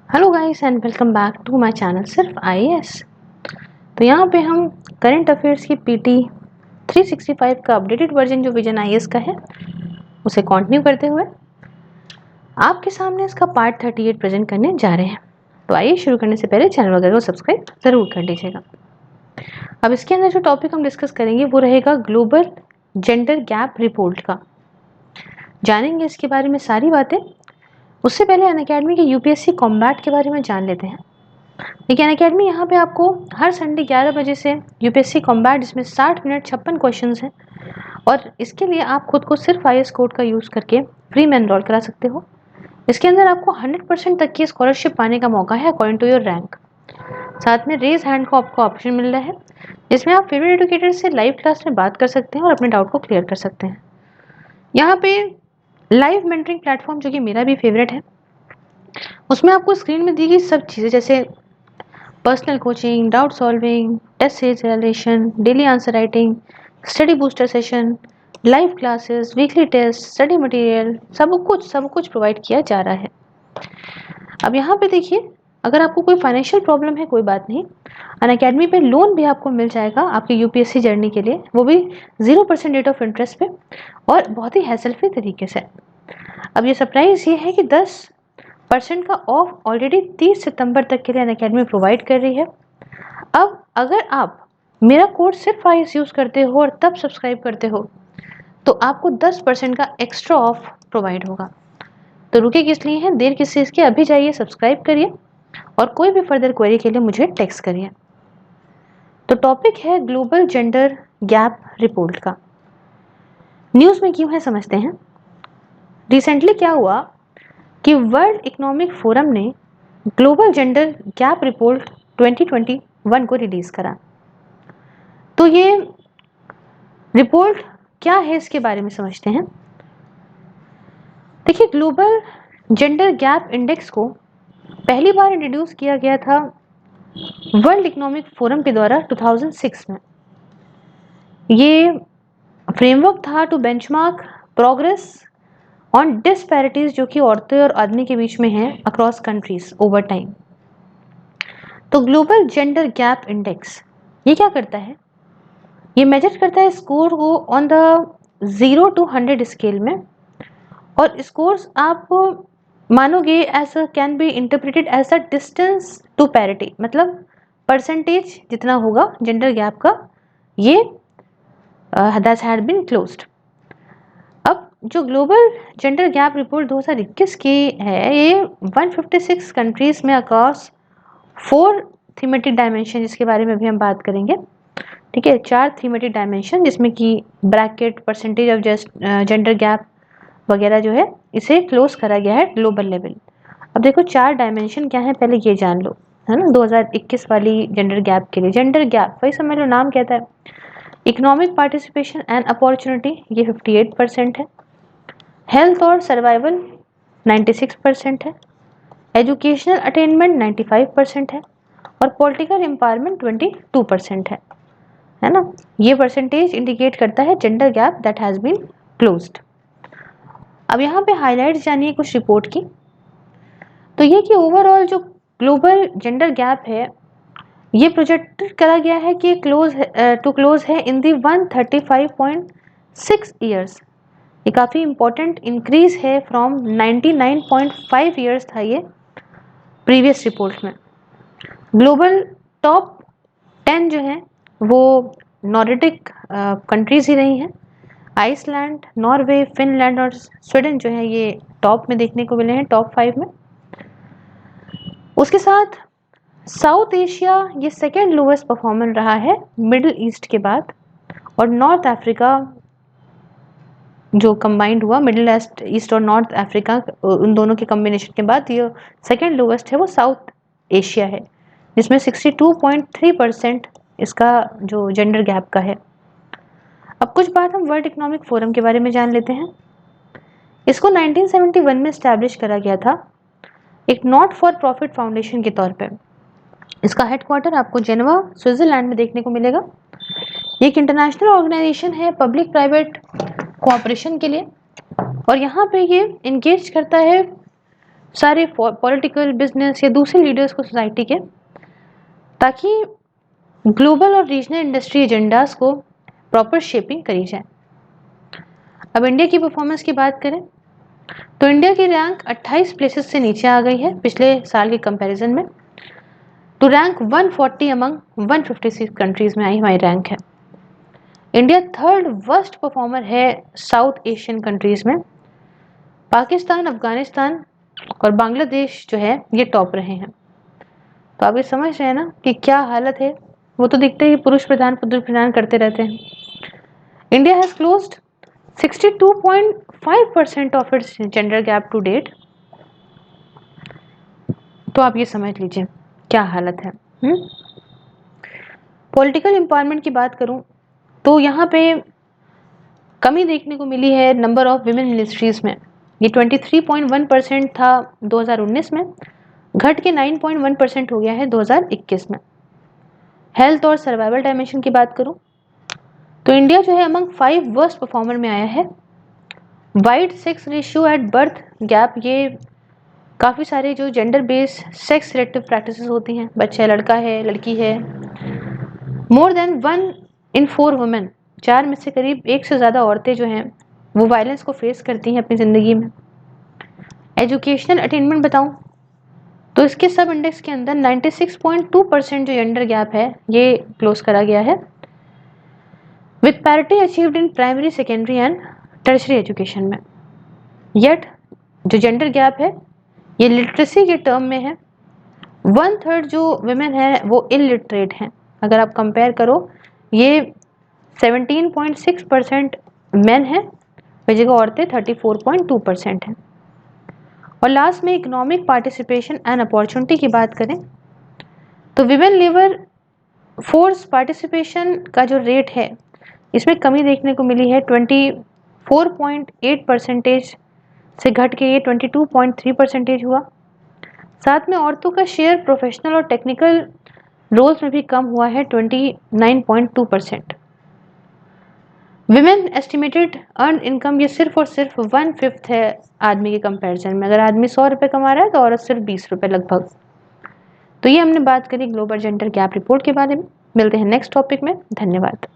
Hello guys and welcome back to my channel सिर्फ IAS. तो यहाँ पे हम करंट अफेयर्स की पीटी 365 का अपडेटेड वर्जन जो विजन आईएएस का है उसे कंटिन्यू करते हुए आपके सामने इसका पार्ट 38 प्रेजेंट करने जा रहे हैं। तो आइए शुरू करने से पहले चैनल वगैरह को सब्सक्राइब जरूर कर लीजिएगा। अब इसके अंदर जो टॉपिक हम डिस्कस करेंगे वो रहेगा ग्लोबल जेंडर गैप रिपोर्ट का। जानेंगे इसके बारे में सारी बातें। उससे पहले अनअकैडमी के यूपीएससी कॉम्बैट के बारे में जान लेते हैं। देखिए अनअकैडमी यहाँ पे आपको हर संडे 11 बजे से यूपीएससी कॉम्बैट जिसमें 60 मिनट 56 क्वेश्चंस हैं और इसके लिए आप खुद को सिर्फ आईएएस कोड का यूज़ करके फ्री में एनरोल करा सकते हो। इसके अंदर आपको 100% तक की स्कॉलरशिप पाने का मौका है अकॉर्डिंग टू योर रैंक। साथ में रेज हैंड का आपको ऑप्शन मिल रहा है जिसमें आप फेवरेट एजुकेटर से लाइव क्लास में बात कर सकते हैं और अपने डाउट को क्लियर कर सकते हैं। यहाँ पे लाइव मेंटरिंग प्लेटफॉर्म जो कि मेरा भी फेवरेट है, उसमें आपको स्क्रीन में दी गई सब चीज़ें जैसे personal coaching, doubt solving, test series relation, daily answer writing, study booster session, live classes, weekly test, study material, सब कुछ प्रोवाइड किया जा रहा है। अब यहाँ पे देखिए, अगर आपको कोई फाइनेंशियल प्रॉब्लम है कोई बात नहीं, अनअकैडमी पे लोन भी आपको मिल जाएगा आपके यूपीएससी जर्नी के लिए, वो भी 0% रेट ऑफ इंटरेस्ट पे और बहुत ही हैसल फ्री तरीके से। अब ये सरप्राइज ये है कि 10% का ऑफ ऑलरेडी 30 सितंबर तक के लिए अनअकैडमी प्रोवाइड कर रही है। अब अगर आप मेरा कोड सिर्फ आईएएस यूज करते हो और तब सब्सक्राइब करते हो तो आपको 10% का एक्स्ट्रा ऑफ प्रोवाइड होगा। तो रुके किस लिए हैं, देर किस चीज़ की, अभी जाइए सब्सक्राइब करिए और कोई भी फर्दर क्वेरी के लिए मुझे टेक्स्ट करिए। तो टॉपिक है ग्लोबल जेंडर गैप रिपोर्ट का। न्यूज़ में क्यों है समझते हैं। रिसेंटली क्या हुआ कि वर्ल्ड इकोनॉमिक फोरम ने ग्लोबल जेंडर गैप रिपोर्ट 2021 को रिलीज करा। तो ये रिपोर्ट क्या है इसके बारे में समझते हैं। देखिए ग्लोबल जेंडर गैप इंडेक्स को पहली बार इंट्रोड्यूस किया गया था वर्ल्ड इकोनॉमिक फोरम के द्वारा 2006 में। ये फ्रेमवर्क था to benchmark progress on disparities जो कि औरतें और आदमी के बीच में है अक्रॉस कंट्रीज ओवर टाइम। तो ग्लोबल जेंडर गैप इंडेक्स ये क्या करता है, ये मेजर करता है स्कोर को ऑन द 0 to 100 स्केल में, और स्कोर्स आप मानोगे as can be interpreted as a distance to parity, मतलब परसेंटेज जितना होगा जेंडर गैप का ये दैट हैड बीन क्लोज्ड। अब जो ग्लोबल जेंडर गैप रिपोर्ट 2021 की है ये 156 कंट्रीज में अक्रॉस 4 थीमेटिक डायमेंशन जिसके बारे में भी हम बात करेंगे। ठीक है, 4 थीमेटिक डायमेंशन जिसमें कि bracket, percentage of just gender gap वगैरह जो है इसे क्लोज करा गया है ग्लोबल लेवल। अब देखो 4 डायमेंशन क्या है पहले ये जान लो, है ना। 2021 वाली जेंडर गैप के लिए जेंडर गैप वही समझ लो, नाम कहता है। इकोनॉमिक पार्टिसिपेशन एंड अपॉर्चुनिटी ये 58% है, हेल्थ और सर्वाइवल 96% है, एजुकेशनल अटेनमेंट 95% है और पॉलिटिकल एम्पावरमेंट 22% है ना। ये परसेंटेज इंडिकेट करता है gender gap that has been closed. अब यहाँ पे हाईलाइट्स जानिए कुछ रिपोर्ट की। तो ये कि ओवरऑल जो ग्लोबल जेंडर गैप है ये प्रोजेक्ट करा गया है कि क्लोज है इन दी 135.6 ईयर्स। ये काफ़ी इंपॉर्टेंट इंक्रीज है फ्रॉम 99.5 ईयर्स था ये प्रीवियस रिपोर्ट में। ग्लोबल टॉप 10 जो है वो नॉर्डिक कंट्रीज ही रही हैं। आइसलैंड, नॉर्वे, फिनलैंड और स्वीडन जो है ये टॉप में देखने को मिले हैं, टॉप 5 में। उसके साथ साउथ एशिया ये सेकेंड लोवेस्ट परफॉर्मर रहा है मिडिल ईस्ट के बाद, और नॉर्थ अफ्रीका जो कंबाइंड हुआ मिडिल ईस्ट और नॉर्थ अफ्रीका उन दोनों के कॉम्बिनेशन के बाद ये सेकेंड लोवेस्ट है वो साउथ एशिया है जिसमें 62.3% इसका जो जेंडर गैप का है। अब कुछ बात हम वर्ल्ड इकोनॉमिक फोरम के बारे में जान लेते हैं। इसको 1971 में स्टैब्लिश करा गया था एक नॉट फॉर प्रॉफिट फाउंडेशन के तौर पे। इसका हेडक्वार्टर आपको जेनेवा स्विट्जरलैंड में देखने को मिलेगा। ये एक इंटरनेशनल ऑर्गेनाइजेशन है पब्लिक प्राइवेट कोऑपरेशन के लिए, और यहाँ पे ये इंगेज करता है सारे पॉलिटिकल, बिजनेस या दूसरे लीडर्स को सोसाइटी के, ताकि ग्लोबल और रीजनल इंडस्ट्री एजेंडास को प्रॉपर शेपिंग करी जाए। अब इंडिया की परफॉर्मेंस की बात करें तो इंडिया की रैंक 28 प्लेसेस से नीचे आ गई है पिछले साल के कंपैरिजन में, तो रैंक 140 अमंग 156 कंट्रीज में आई हमारी रैंक है। इंडिया थर्ड वर्स्ट परफॉर्मर है साउथ एशियन कंट्रीज में। पाकिस्तान, अफगानिस्तान और बांग्लादेश जो है ये टॉप रहे हैं। तो आप ये समझ रहे हैं ना कि क्या हालत है। वो तो दिखते ही पुरुष प्रधान करते रहते हैं। India has closed 62.5% of its gender gap to date. तो आप ये समझ लीजिए क्या हालत है। पॉलिटिकल एम्पावरमेंट की बात करूं तो यहाँ पे कमी देखने को मिली है नंबर ऑफ विमेन मिनिस्ट्रीज में। ये 23.1% था 2019 में, घट के 9.1% हो गया है 2021 में। हेल्थ और सर्वाइवल डायमेंशन की बात करूं तो इंडिया जो है अमंग 5 वर्स्ट परफॉर्मर में आया है। Wide sex ratio at birth gap, ये काफ़ी सारे जो gender based sex selective practices होती हैं, बच्चा लड़का है लड़की है, मोर देन 1 in 4 वुमेन, 4 में से करीब 1 से ज़्यादा औरतें जो हैं वो वायलेंस को फेस करती हैं अपनी ज़िंदगी में। एजुकेशनल अटेनमेंट बताऊं तो इसके सब इंडेक्स के अंदर 96.2% जो जेंडर गैप है ये क्लोज करा गया है, with parity achieved in primary, secondary and tertiary education में। येट जो जेंडर गैप है ये लिटरेसी के टर्म में है, 1/3 जो विमेन है वो इलिटरेट हैं। अगर आप कंपेयर करो ये 17.6% मेन है, वही जगह औरतें 34.2% हैं। और लास्ट में इकोनॉमिक पार्टिसिपेशन एंड अपॉर्चुनिटी की बात करें तो विमेन लेबर फोर्स पार्टिसिपेशन का जो रेट है इसमें कमी देखने को मिली है, 24.8% से घट के ये 22.3% हुआ। साथ में औरतों का शेयर प्रोफेशनल और टेक्निकल रोल्स में भी कम हुआ है, 29.2%। विमेन एस्टिमेटेड अर्न इनकम ये सिर्फ और सिर्फ 1/5 है आदमी के कंपैरिजन में। अगर आदमी 100 रुपये कमा रहा है तो औरत सिर्फ 20 रुपये लगभग। तो ये हमने बात करी ग्लोबल जेंडर गैप रिपोर्ट के बारे में। मिलते हैं नेक्स्ट टॉपिक में। धन्यवाद।